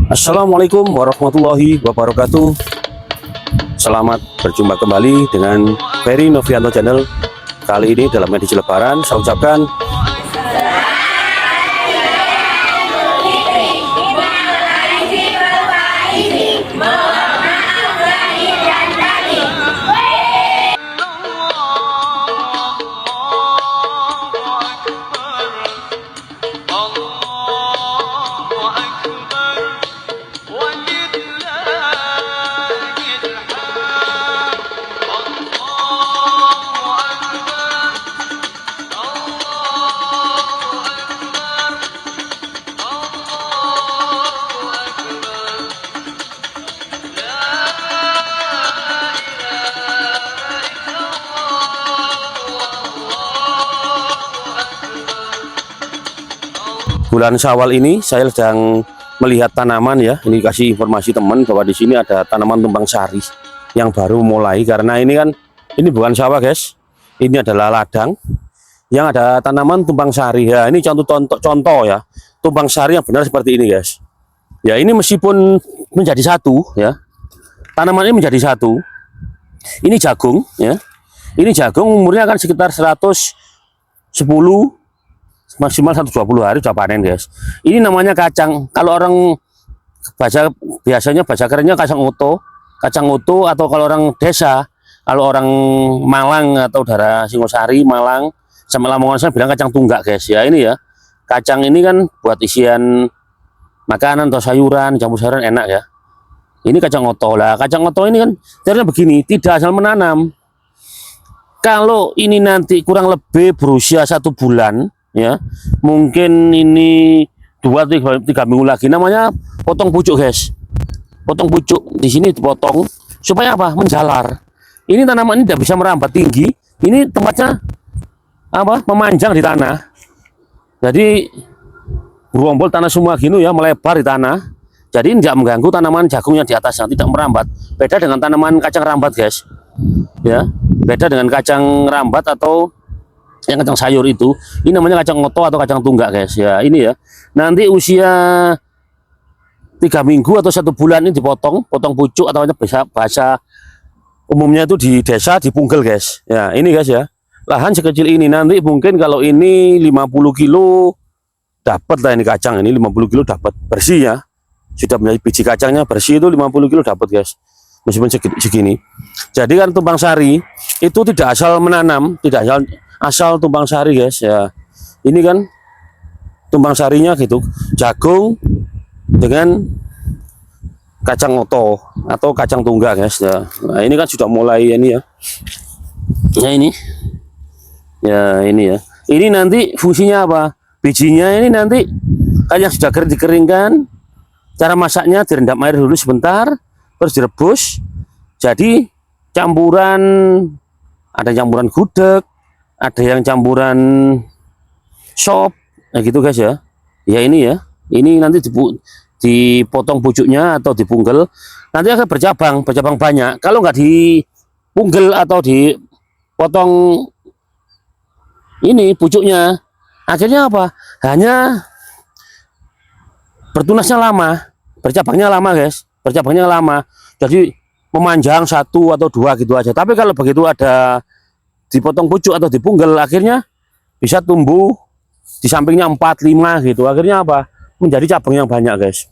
Assalamualaikum warahmatullahi wabarakatuh. Selamat berjumpa kembali dengan Ferry Novianto Channel. Kali ini dalam edisi Lebaran saya ucapkan bulan Syawal ini saya sedang melihat tanaman ya. Ini kasih informasi teman bahwa di sini ada tanaman tumpang sari yang baru mulai, karena ini kan ini bukan sawah guys. Ini adalah ladang yang ada tanaman tumpang sari. Ya, ini contoh ya. Tumpang sari yang benar seperti ini guys. Ya, ini meskipun menjadi satu ya. Tanaman ini menjadi satu. Ini jagung ya. Ini jagung umurnya akan sekitar 110 maksimal 120 hari sudah panen guys. Ini namanya kacang. Kalau orang biasanya bahasa kerennya kacang oto atau kalau orang desa, kalau orang Malang atau daerah Singosari, Malang, sama Lamongan saya bilang kacang tunggak guys. Ya ini ya. Kacang ini kan buat isian makanan atau sayuran, campur sayuran enak ya. Ini kacang oto lah. Kacang oto ini kan caranya begini, tidak asal menanam. Kalau ini nanti kurang lebih berusia 1 bulan ya, mungkin ini 2-3 minggu lagi, namanya potong pucuk guys. Potong pucuk di sini dipotong supaya apa? Menjalar. Ini tanaman ini tidak bisa merambat tinggi. Ini tempatnya apa? Memanjang di tanah. Jadi gerombol tanah semua gini ya, melebar di tanah. Jadi tidak mengganggu tanaman jagung yang di atasnya, tidak merambat. Beda dengan tanaman kacang rambat guys. Ya, beda dengan kacang rambat atau yang kacang sayur itu. Ini namanya kacang oto atau kacang tunggak guys. Ya ini ya. Nanti usia 3 minggu atau 1 bulan ini potong pucuk, atau bahasa umumnya itu di desa dipunggel guys. Ya ini guys ya. Lahan sekecil ini nanti mungkin kalau ini 50 kilo dapat lah ini kacang, ini 50 kilo dapat bersih ya. Sudah menjadi biji kacangnya bersih itu 50 kilo dapat guys. Meskipun segini. Jadi kan tumpang sari itu tidak asal menanam, tidak asal tumpang sari guys ya. Ini kan tumpang sarinya gitu, jagung dengan kacang oto atau kacang tunggak guys ya. Nah ini kan sudah mulai ini ya. Nah ini ya, ini ya. Ini nanti fungsinya apa? Bijinya ini nanti kan yang sudah dikeringkan, cara masaknya direndam air dulu sebentar, terus direbus. Jadi campuran, ada campuran gudeg, ada yang campuran sop, nah gitu guys ya. Ya ini ya, ini nanti dipotong pucuknya atau dipungkel, nanti akan bercabang banyak. Kalau nggak dipungkel atau dipotong ini pucuknya, akhirnya apa? Hanya bertunasnya lama, bercabangnya lama guys, bercabangnya lama. Jadi memanjang 1 atau 2 gitu aja. Tapi kalau begitu ada dipotong pucuk atau dipunggal, akhirnya bisa tumbuh di sampingnya 4, 5 gitu. Akhirnya apa? Menjadi cabang yang banyak guys.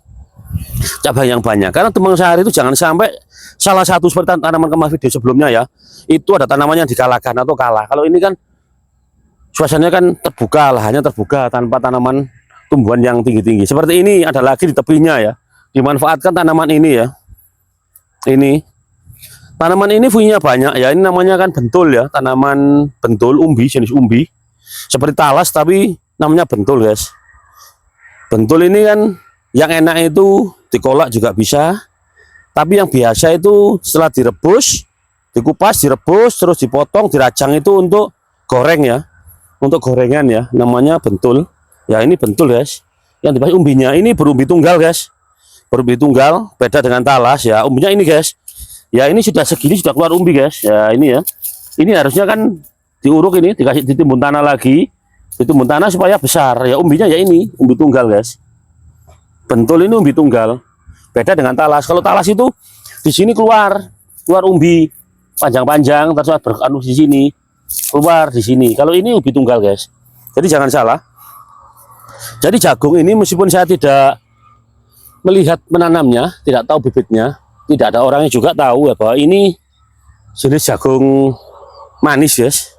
Cabang yang banyak. Karena tumpang sari itu jangan sampai salah satu seperti tanaman kemarin video sebelumnya ya. Itu ada tanaman yang dikalahkan atau kalah. Kalau ini kan suasananya kan terbuka, lahannya terbuka tanpa tanaman tumbuhan yang tinggi-tinggi. Seperti ini ada lagi di tepinya ya. Dimanfaatkan tanaman ini ya. Ini tanaman ini fungsinya banyak ya. Ini namanya kan bentul ya, tanaman bentul umbi, jenis umbi seperti talas tapi namanya bentul guys. Bentul ini kan yang enak itu dikolak juga bisa, tapi yang biasa itu setelah direbus, dikupas, direbus, terus dipotong, dirajang itu untuk goreng ya, untuk gorengan ya, namanya bentul ya. Ini bentul guys, yang dibahas umbinya ini berumbi tunggal guys. Berumbi tunggal beda dengan talas ya. Umbinya ini guys ya, ini sudah segini sudah keluar umbi guys ya. Ini ya, ini harusnya kan diuruk, ini dikasih ditimbun tanah lagi, ditimbun tanah supaya besar ya. Umbinya ya ini umbi tunggal guys. Bentul ini umbi tunggal. Beda dengan talas. Kalau talas itu di sini keluar umbi panjang-panjang, terus beranu di sini, keluar di sini. Kalau ini ubi tunggal, guys. Jadi jangan salah. Jadi jagung ini meskipun saya tidak melihat menanamnya, tidak tahu bibitnya, tidak ada orangnya juga tahu ya bahwa ini jenis jagung manis, guys.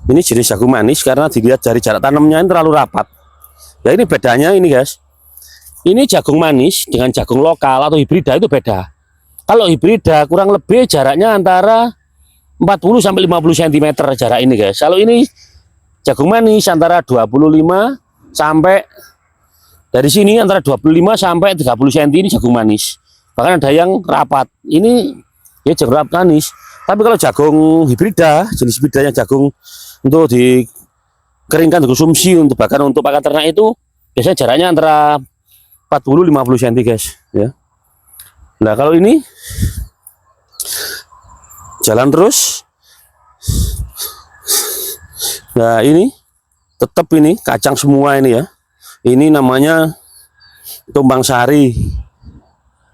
Ini jenis jagung manis karena dilihat dari jarak tanamnya ini terlalu rapat. Ya ini bedanya ini, guys. Ini jagung manis dengan jagung lokal atau hibrida itu beda. Kalau hibrida kurang lebih jaraknya antara 40 sampai 50 cm jarak ini, guys. Kalau ini jagung manis antara 25 sampai dari sini antara 25 sampai 30 cm ini jagung manis. Bahkan ada yang rapat. Ini ya jagung rapat manis. Tapi kalau jagung hibrida, jenis hibrida yang jagung untuk dikeringkan, dikonsumsi untuk bahkan untuk pakan ternak itu biasanya jaraknya antara 40-50 cm, guys. Ya. Nah kalau ini jalan terus. Nah ini tetap ini kacang semua ini ya. Ini namanya tumpang sari.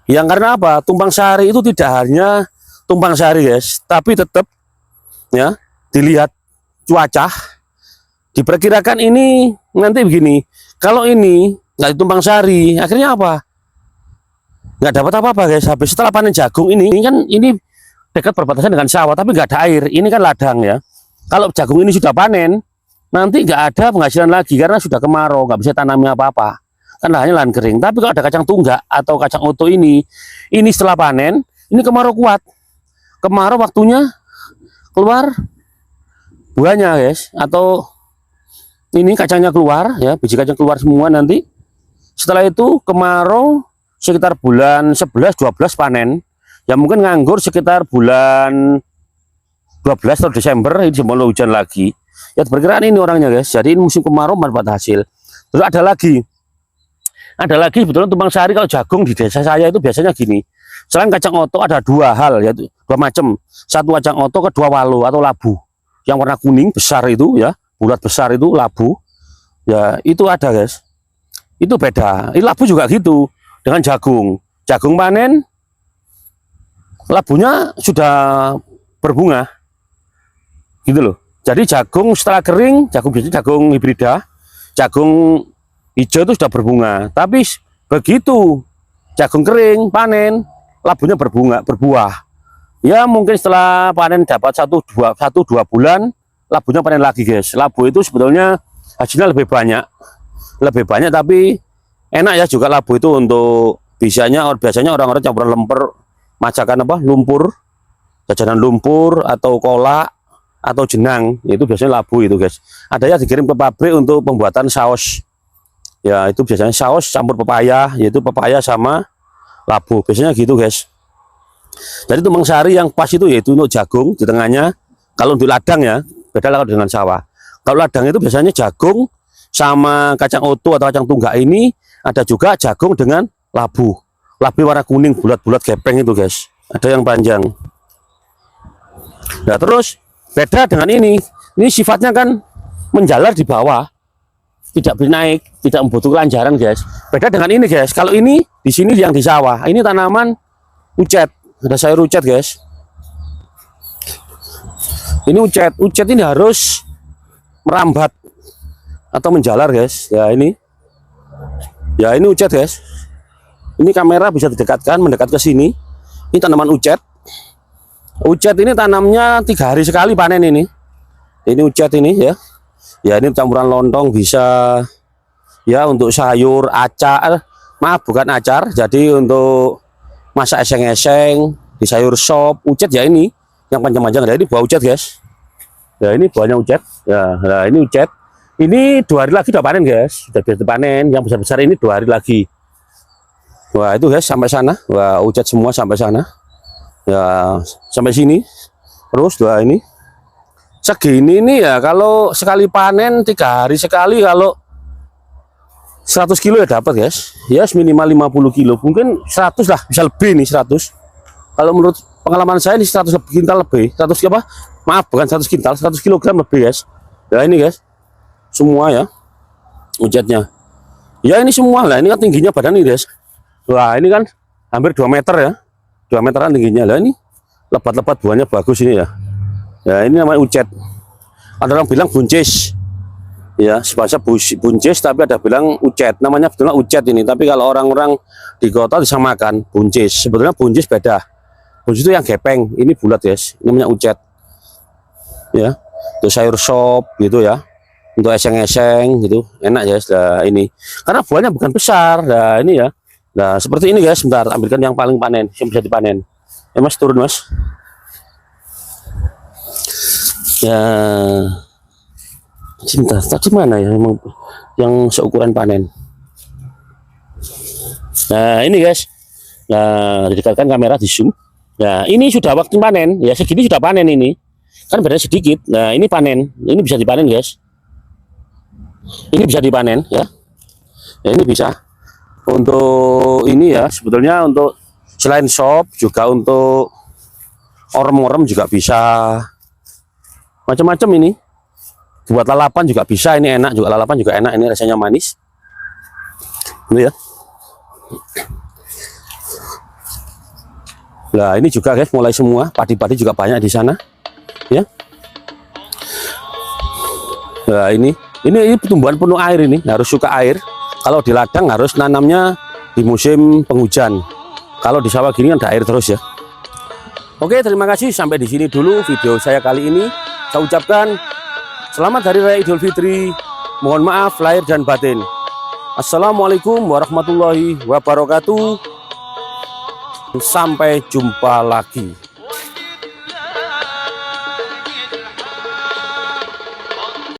Yang karena apa? Tumpang sari itu tidak hanya tumpang sari, guys, tapi tetap ya dilihat cuaca. Diperkirakan ini nanti begini. Kalau ini nggak ditumpang sari, akhirnya apa? Nggak dapat apa-apa, guys. Habis setelah panen jagung ini kan ini dekat perbatasan dengan sawah, tapi nggak ada air. Ini kan ladang ya. Kalau jagung ini sudah panen, nanti nggak ada penghasilan lagi karena sudah kemarau, nggak bisa tanami apa-apa. Kan lahannya lahan kering. Tapi kalau ada kacang tunggak atau kacang oto ini setelah panen, ini kemarau kuat. Kemarau waktunya keluar buahnya, guys. Atau ini kacangnya keluar ya, biji kacang keluar semua nanti. Setelah itu kemarau sekitar bulan 11-12 panen. Ya mungkin nganggur sekitar bulan 12 atau Desember ini mulai hujan lagi. Ya perkiraan ini orangnya, guys. Jadi ini musim kemarau mendapat hasil. Terus ada lagi sebetulnya tumpang sari kalau jagung di desa saya itu biasanya gini. Selain kacang oto ada dua hal, yaitu dua macam. Satu kacang oto, kedua walo atau labu. Yang warna kuning besar itu ya, bulat besar itu labu. Ya itu ada, guys. Itu beda. Ini labu juga gitu dengan jagung. Jagung panen, labunya sudah berbunga, gitu loh. Jadi jagung setelah kering, jagung hibrida, jagung hijau itu sudah berbunga. Tapi begitu jagung kering panen, labunya berbuah. Ya mungkin setelah panen dapat 1-2 bulan, labunya panen lagi, guys. Labu itu sebetulnya hasilnya lebih banyak tapi enak ya juga labu itu untuk biasanya orang-orang campuran lemper, masakan apa lumpur, jajanan lumpur atau kolak atau jenang, itu biasanya labu itu, guys. Ada yang dikirim ke pabrik untuk pembuatan saus. Ya itu biasanya saus campur pepaya, yaitu pepaya sama labu, biasanya gitu, guys. Jadi tumpang sari yang pas itu yaitu untuk jagung di tengahnya. Kalau untuk ladang ya beda lah dengan sawah. Kalau ladang itu biasanya jagung sama kacang oto atau kacang tunggak ini, ada juga jagung dengan labu warna kuning bulat-bulat gepeng itu, guys. Ada yang panjang. Nah terus beda dengan ini sifatnya kan menjalar di bawah, tidak naik, tidak membutuhkan lanjaran, guys. Beda dengan ini, guys. Kalau ini di sini yang di sawah, ini tanaman ucet, ada sayur ucet, guys. Ini ucet ini harus merambat atau menjalar, guys. Ya ini ucet, guys. Ini kamera bisa didekatkan, mendekat ke sini. Ini tanaman ucet. Ucet ini tanamnya 3 hari sekali panen ini. Ini ucet ini ya. Ya ini campuran lontong bisa ya untuk sayur, acar. Maaf bukan acar. Jadi untuk masak eseng-eseng, di sayur sop, ucet ya ini yang panjang-panjang. Nah, ini buah ucet, guys. Ya ini buahnya ucet. Ya, nah ini ucet. Ini 2 hari lagi udah panen, guys. Sudah biasa panen. Yang besar-besar ini 2 hari lagi. Wah itu, guys, sampai sana. Wah ucet semua sampai sana. Ya sampai sini. Terus dua ini. Segini ini ya kalau sekali panen 3 hari sekali, kalau 100 kilo ya dapat, guys. Ya minimal 50 kilo. Mungkin 100 lah, bisa lebih nih 100. Kalau menurut pengalaman saya ini 100 kintal lebih. 100 apa? Maaf bukan 100 kintal, 100 kilogram lebih, guys. Ya ini, guys. Semua ya ucetnya. Ya ini semua lah, ini kan tingginya badan ini, guys. Wah ini kan hampir 2 meter ya, 2 meteran tingginya. Lah ini lebat-lebat buahnya bagus ini ya. Ya ini namanya ucet. Ada orang bilang buncis, ya sebahasa buncis, tapi ada bilang ucet. Namanya sebetulnya ucet ini, tapi kalau orang-orang di kota disamakan buncis. Sebetulnya buncis beda. Buncis itu yang gepeng, ini bulat guys. Namanya ucet. Ya, itu sayur sop gitu ya. Untuk eseng-eseng gitu, enak guys. Nah ini, karena buahnya bukan besar. Nah ini ya. Nah seperti ini guys. Bentar, ambilkan yang paling panen, yang bisa dipanen. Ya mas, turun mas. Ya, cinta tadi mana ya yang seukuran panen. Nah ini guys, nah didekatkan kamera di zoom. Nah ini sudah waktu panen ya, segini sudah panen ini kan beda sedikit. Nah ini panen, ini bisa dipanen guys, ini bisa dipanen ya. Ya ini bisa untuk ini ya, sebetulnya untuk selain sop juga untuk orem-orem juga bisa, macam-macam ini. Buat lalapan juga bisa, ini enak juga, lalapan juga enak, ini rasanya manis. Ini ya. Nah ini juga guys, mulai semua padi-padi juga banyak di sana ya. Nah ini tumbuhan penuh air, ini harus suka air. Kalau di ladang harus nanamnya di musim penghujan. Kalau di sawah gini kan ada air terus ya. Oke, terima kasih, sampai di sini dulu video saya kali ini. Saya ucapkan selamat Hari Raya Idul Fitri. Mohon maaf lahir dan batin. Assalamualaikum warahmatullahi wabarakatuh. Sampai jumpa lagi.